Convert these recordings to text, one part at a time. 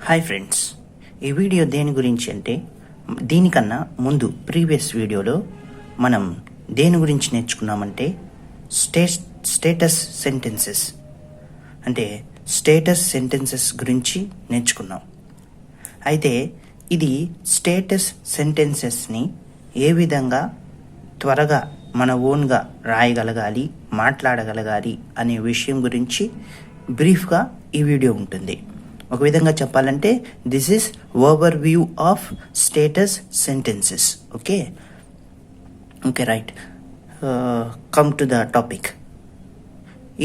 Hi friends, ఈ video దేని గురించి అంటే దీనికన్నా ముందు ప్రీవియస్ వీడియోలో మనం దేని గురించి నేర్చుకున్నామంటే స్టేటస్ సెంటెన్సెస్ అంటే స్టేటస్ సెంటెన్సెస్ గురించి నేర్చుకున్నాం. అయితే ఇది స్టేటస్ సెంటెన్సెస్ని ఏ విధంగా త్వరగా మన ఓన్గా రాయగలగాలి, మాట్లాడగలగాలి అనే విషయం గురించి బ్రీఫ్గా ఈ వీడియో ఉంటుంది. ఒక విధంగా చెప్పాలంటే this is overview of status sentences. Okay right, come to the topic.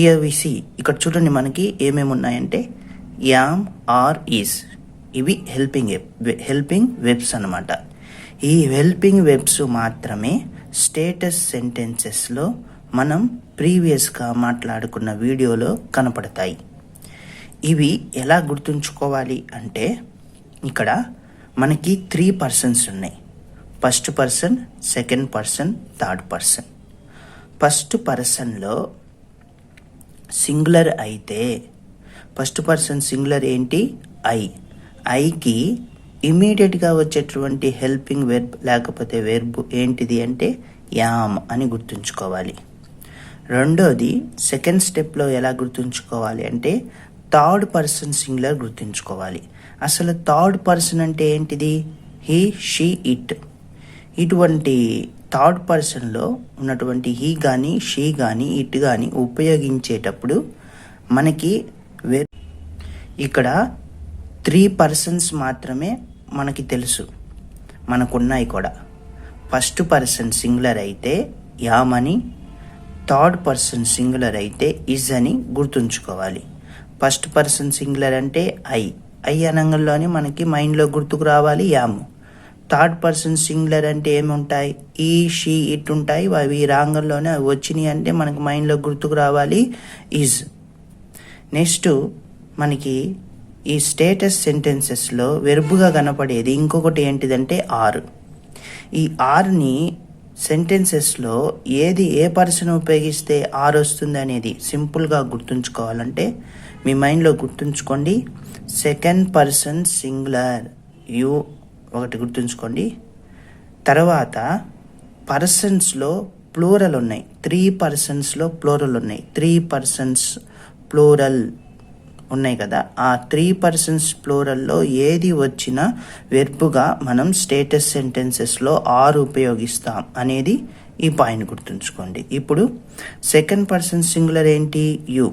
ఈవిసి ఇక్కడ చూడండి, మనకి ఏమేమి ఉన్నాయంటే యామ్, ఆర్, ఈజ్. ఇవి హెల్పింగ్ వెబ్స్ అన్నమాట. ఈ హెల్పింగ్ వెబ్స్ మాత్రమే స్టేటస్ సెంటెన్సెస్లో మనం ప్రీవియస్గా మాట్లాడుకున్న వీడియోలో కనపడతాయి. ఇవి ఎలా గుర్తుంచుకోవాలి అంటే ఇక్కడ మనకి 3 పర్సన్స్ ఉన్నాయి. First person, second person, third person. First పర్సన్లో సింగులర్ అయితే ఫస్ట్ పర్సన్ సింగులర్ ఏంటి? ఐకి ఇమీడియట్గా వచ్చేటువంటి హెల్పింగ్ వెర్బ్ లేకపోతే వెర్బ్ ఏంటిది అంటే యామ్ అని గుర్తుంచుకోవాలి. రెండోది సెకండ్ స్టెప్లో ఎలా గుర్తుంచుకోవాలి అంటే థర్డ్ పర్సన్ సింగులర్ గుర్తుంచుకోవాలి. అసలు థర్డ్ పర్సన్ అంటే ఏంటిది? He, she, it. ఇటువంటి థర్డ్ పర్సన్లో ఉన్నటువంటి హీ కానీ, షీ కానీ, ఇట్ కానీ ఉపయోగించేటప్పుడు మనకి ఇక్కడ 3 పర్సన్స్ మాత్రమే మనకి తెలుసు, మనకున్నాయి కూడా. ఫస్ట్ పర్సన్ సింగులర్ అయితే యామ్ అని, థర్డ్ పర్సన్ సింగులర్ అయితే ఇజ్ అని గుర్తుంచుకోవాలి. ఫస్ట్ పర్సన్ సింగులర్ అంటే ఐ అనంగంలోనే మనకి మైండ్లో గుర్తుకు రావాలి యామ్. థర్డ్ పర్సన్ సింగులర్ అంటే ఏముంటాయి? ఈ, షీ, ఇట్ ఉంటాయి. అవి రాంగంలోనే వచ్చినాయి అంటే మనకి మైండ్లో గుర్తుకు రావాలి ఈజ్. నెక్స్ట్ మనకి ఈ స్టేటస్ సెంటెన్సెస్లో వెర్బుగా కనపడేది ఇంకొకటి ఏంటిదంటే ఆర్. ఈ ఆర్ని సెంటెన్సెస్లో ఏ పర్సన్ ఉపయోగిస్తే ఆర్ వస్తుంది అనేది సింపుల్గా గుర్తుంచుకోవాలంటే మీ మైండ్లో గుర్తుంచుకోండి. సెకండ్ పర్సన్ సింగులర్ యు ఒకటి గుర్తుంచుకోండి. తర్వాత పర్సన్స్లో ప్లూరల్ ఉన్నాయి. 3 పర్సన్స్లో ప్లూరల్ ఉన్నాయి. 3 పర్సన్స్ ప్లూరల్ ఉన్నాయి కదా, ఆ 3 పర్సన్స్ ప్లూరల్లో ఏది వచ్చినా వెర్బుగా మనం స్టేటస్ సెంటెన్సెస్లో ఆర్ ఉపయోగిస్తాం అనేది ఈ పాయింట్ గుర్తుంచుకోండి. ఇప్పుడు సెకండ్ పర్సన్ సింగులర్ ఏంటి? యు.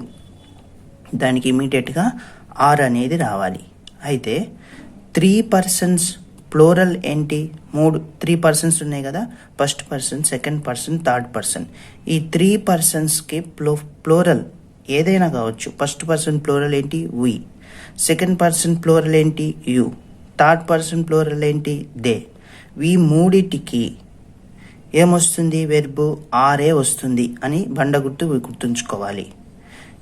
దానికి ఇమీడియట్గా ఆర్ అనేది రావాలి. అయితే 3 పర్సన్స్ ప్లూరల్ ఏంటి? 3 పర్సన్స్ ఉన్నాయి కదా, first person, second person, third person. ఈ 3 పర్సన్స్కి ప్లూరల్ ఏదైనా కావచ్చు. ఫస్ట్ పర్సన్ ప్లూరల్ ఏంటి? వి. సెకండ్ పర్సన్ ప్లూరల్ ఏంటి? యు. థర్డ్ పర్సన్ ప్లూరల్ ఏంటి? దే. ఈ మూడిటికి ఏమొస్తుంది? వెర్బు ఆరే వస్తుంది అని గుర్తుంచుకోవాలి.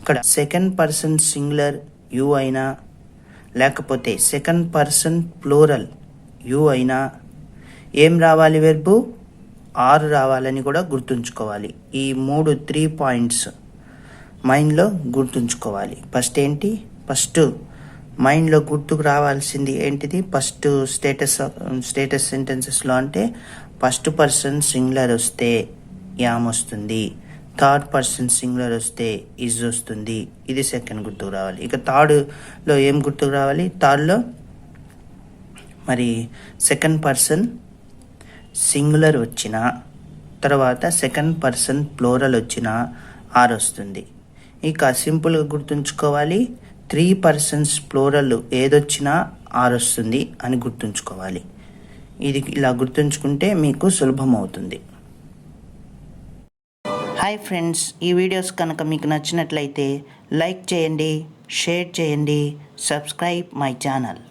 ఇక్కడ సెకండ్ పర్సన్ సింగులర్ యు అయినా లేకపోతే సెకండ్ పర్సన్ ప్లూరల్ యు అయినా ఏం రావాలి? వెర్బు ఆర్ రావాలని కూడా గుర్తుంచుకోవాలి. ఈ 3 పాయింట్స్ మైండ్లో గుర్తుంచుకోవాలి. ఫస్ట్ ఏంటి? ఫస్ట్ మైండ్లో గుర్తుకు రావాల్సింది ఏంటిది? ఫస్ట్ స్టేటస్ సెంటెన్సెస్లో అంటే ఫస్ట్ పర్సన్ సింగులర్ వస్తే యామ్ వస్తుంది, థర్డ్ పర్సన్ సింగులర్ వస్తే ఇజ్ వస్తుంది. ఇది సెకండ్ గుర్తుకు రావాలి. ఇక థర్డ్లో ఏం గుర్తుకు రావాలి? థర్డ్లో మరి సెకండ్ పర్సన్ సింగులర్ వచ్చిన తర్వాత సెకండ్ పర్సన్ ప్లూరల్ వచ్చిన ఆర్ వస్తుంది. ఇక సింపుల్గా గుర్తుంచుకోవాలి, 3 పర్సన్స్ ప్లూరల్ ఏదొచ్చినా ఆర్ వస్తుంది అని గుర్తుంచుకోవాలి. ఇది ఇలా గుర్తుంచుకుంటే మీకు సులభం అవుతుంది. హాయ్ ఫ్రెండ్స్, ఈ వీడియోస్ కనుక మీకు నచ్చినట్లయితే లైక్ చేయండి, షేర్ చేయండి, సబ్స్క్రైబ్ మై ఛానల్.